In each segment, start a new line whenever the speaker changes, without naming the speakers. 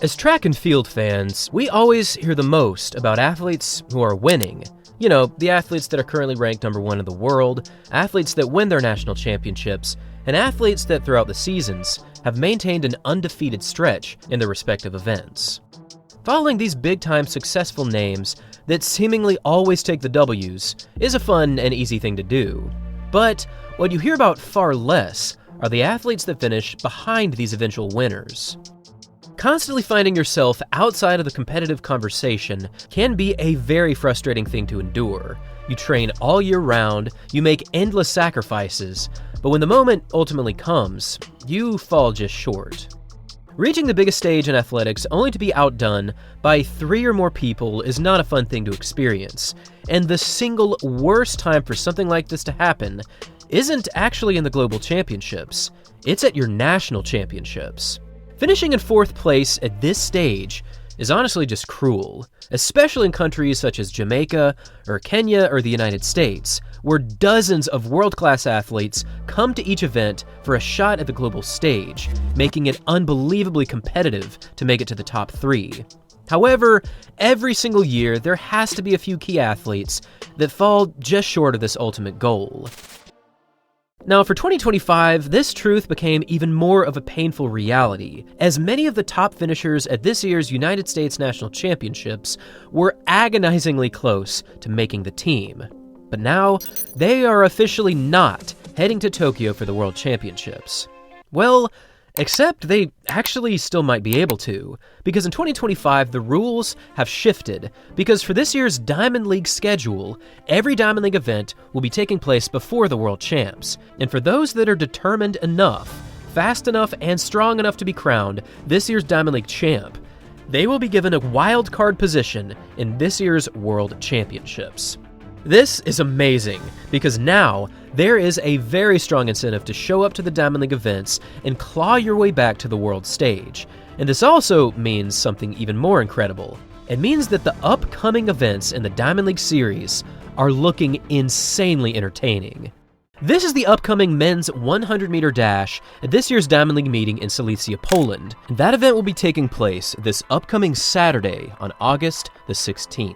As track and field fans, we always hear the most about athletes who are winning. You know, the athletes that are currently ranked #1 in the world, athletes that win their national championships, and athletes that throughout the seasons have maintained an undefeated stretch in their respective events. Following these big-time successful names that seemingly always take the W's is a fun and easy thing to do. But what you hear about far less are the athletes that finish behind these eventual winners. Constantly finding yourself outside of the competitive conversation can be a very frustrating thing to endure. You train all year round, you make endless sacrifices, but when the moment ultimately comes, you fall just short. Reaching the biggest stage in athletics only to be outdone by 3 or more people is not a fun thing to experience, and the single worst time for something like this to happen isn't actually in the global championships, it's at your national championships. Finishing in 4th place at this stage is honestly just cruel, especially in countries such as Jamaica or Kenya or the United States, where dozens of world-class athletes come to each event for a shot at the global stage, making it unbelievably competitive to make it to the top 3. However, every single year there has to be a few key athletes that fall just short of this ultimate goal. Now, for 2025, this truth became even more of a painful reality, as many of the top finishers at this year's United States National Championships were agonizingly close to making the team. But now, they are officially not heading to Tokyo for the World Championships. Well, except they actually still might be able to, because in 2025 the rules have shifted, because for this year's Diamond League schedule, every Diamond League event will be taking place before the World Champs, and for those that are determined enough, fast enough, and strong enough to be crowned this year's Diamond League champ, they will be given a wild card position in this year's World Championships. This is amazing, because now there is a very strong incentive to show up to the Diamond League events and claw your way back to the world stage. And this also means something even more incredible. It means that the upcoming events in the Diamond League series are looking insanely entertaining. This is the upcoming men's 100-meter dash at this year's Diamond League meeting in Silesia, Poland. And that event will be taking place this upcoming Saturday on August the 16th.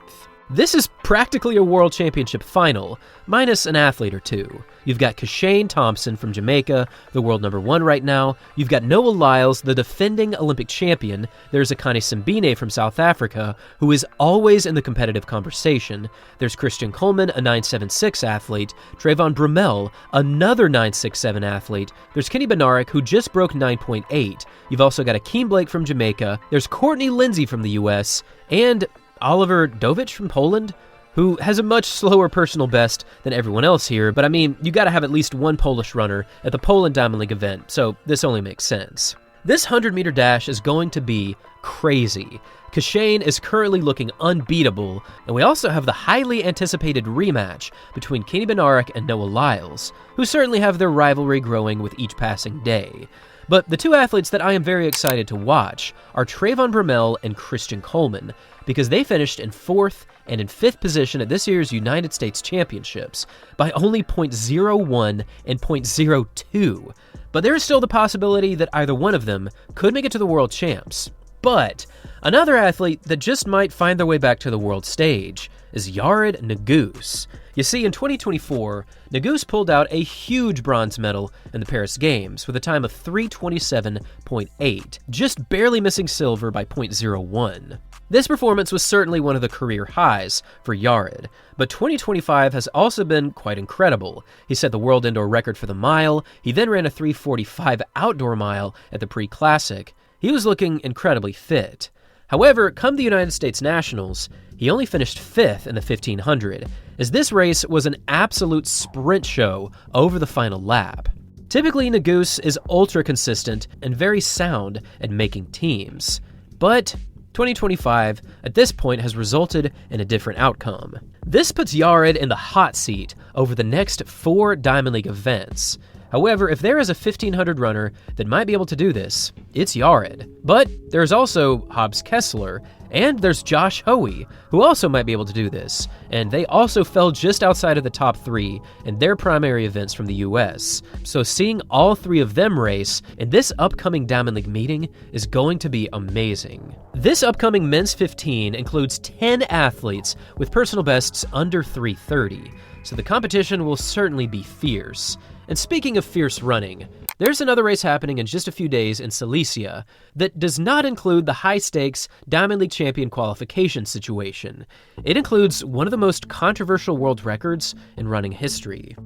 This is practically a World Championship final, minus an athlete or two. You've got Kashane Thompson from Jamaica, the world #1 right now. You've got Noah Lyles, the defending Olympic champion. There's Akani Simbine from South Africa, who is always in the competitive conversation. There's Christian Coleman, a 9.76 athlete. Trayvon Brumell, another 9.67 athlete. There's Kenny Bednarek, who just broke 9.8. You've also got Akeem Blake from Jamaica. There's Courtney Lindsay from the US, and Oliver Dovich from Poland, who has a much slower personal best than everyone else here, but I mean, you gotta have at least one Polish runner at the Poland Diamond League event, so this only makes sense. This 100-meter dash is going to be crazy. Kashane is currently looking unbeatable, and we also have the highly anticipated rematch between Kenny Bednarek and Noah Lyles, who certainly have their rivalry growing with each passing day. But the two athletes that I am very excited to watch are Trayvon Brumell and Christian Coleman, because they finished in 4th and in 5th position at this year's United States Championships by only .01 and .02. But there is still the possibility that either one of them could make it to the World Champs. But another athlete that just might find their way back to the world stage is Yared Nuguse. You see, in 2024, Nuguse pulled out a huge bronze medal in the Paris Games with a time of 3:27.8, just barely missing silver by .01. This performance was certainly one of the career highs for Yared, but 2025 has also been quite incredible. He set the world indoor record for the mile, he then ran a 3:45 outdoor mile at the pre-classic. He was looking incredibly fit. However, come the United States Nationals, he only finished 5th in the 1500, as this race was an absolute sprint show over the final lap. Typically, Nuguse is ultra consistent and very sound at making teams, but 2025 at this point has resulted in a different outcome. This puts Yared in the hot seat over the next 4 Diamond League events. However, if there is a 1500 runner that might be able to do this, it's Yared. But there's also Hobbs Kessler, and there's Josh Hoey, who also might be able to do this, and they also fell just outside of the top 3 in their primary events from the US. So seeing all 3 of them race in this upcoming Diamond League meeting is going to be amazing. This upcoming men's 15 includes 10 athletes with personal bests under 330, so the competition will certainly be fierce. And speaking of fierce running, there's another race happening in just a few days in Silesia that does not include the high-stakes Diamond League champion qualification situation. It includes one of the most controversial world records in running history.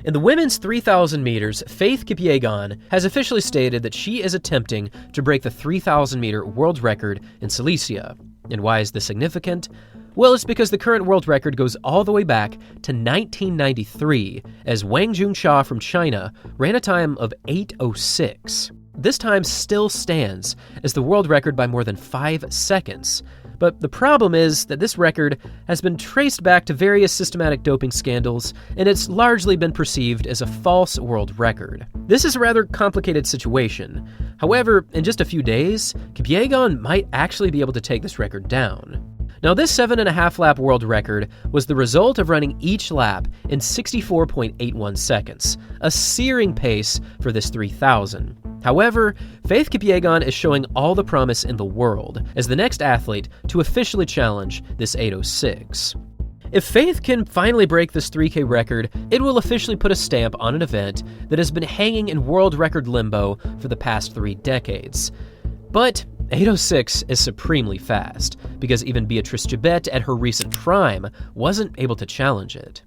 In the women's 3,000 meters, Faith Kipyegon has officially stated that she is attempting to break the 3,000-meter world record in Silesia. And why is this significant? Well, it's because the current world record goes all the way back to 1993, as Wang Junxia from China ran a time of 8:06. This time still stands as the world record by more than 5 seconds. But the problem is that this record has been traced back to various systematic doping scandals, and it's largely been perceived as a false world record. This is a rather complicated situation. However, in just a few days, Kipyegon might actually be able to take this record down. Now, this 7.5 lap world record was the result of running each lap in 64.81 seconds, a searing pace for this 3,000. However, Faith Kipyegon is showing all the promise in the world as the next athlete to officially challenge this 8:06. If Faith can finally break this 3K record, it will officially put a stamp on an event that has been hanging in world record limbo for the past 3 decades. But 8:06 is supremely fast, because even Beatrice Gibet at her recent prime wasn't able to challenge it.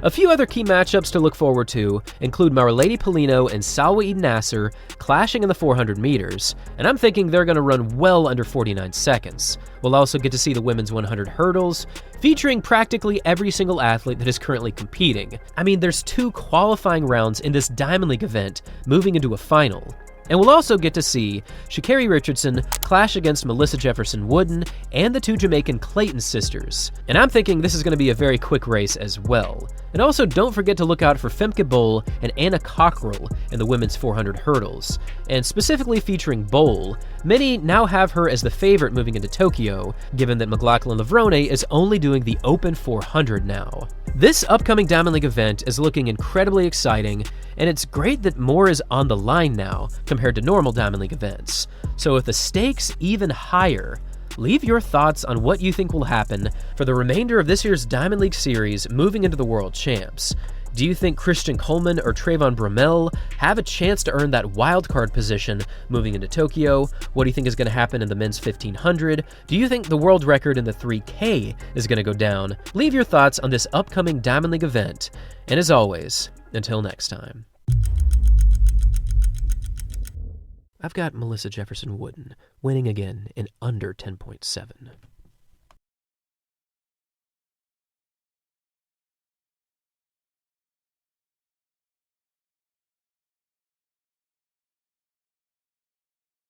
A few other key matchups to look forward to include Marilady Polino and Salwa Eid Nasser clashing in the 400 meters, and I'm thinking they're going to run well under 49 seconds. We'll also get to see the women's 100 hurdles, featuring practically every single athlete that is currently competing. I mean, there's 2 qualifying rounds in this Diamond League event moving into a final. And we'll also get to see Sha'Carri Richardson clash against Melissa Jefferson Wooden and the 2 Jamaican Clayton sisters. And I'm thinking this is going to be a very quick race as well. And also don't forget to look out for Femke Bol and Anna Cockrell in the women's 400 hurdles. And specifically featuring Bol, many now have her as the favorite moving into Tokyo, given that McLaughlin Levrone is only doing the Open 400 now. This upcoming Diamond League event is looking incredibly exciting, and it's great that more is on the line now compared to normal Diamond League events. So with the stakes even higher, leave your thoughts on what you think will happen for the remainder of this year's Diamond League series moving into the World Champs. Do you think Christian Coleman or Trayvon Bromell have a chance to earn that wildcard position moving into Tokyo? What do you think is going to happen in the men's 1500? Do you think the world record in the 3K is going to go down? Leave your thoughts on this upcoming Diamond League event. And as always, until next time. I've got Melissa Jefferson Wooden winning again in under 10.7.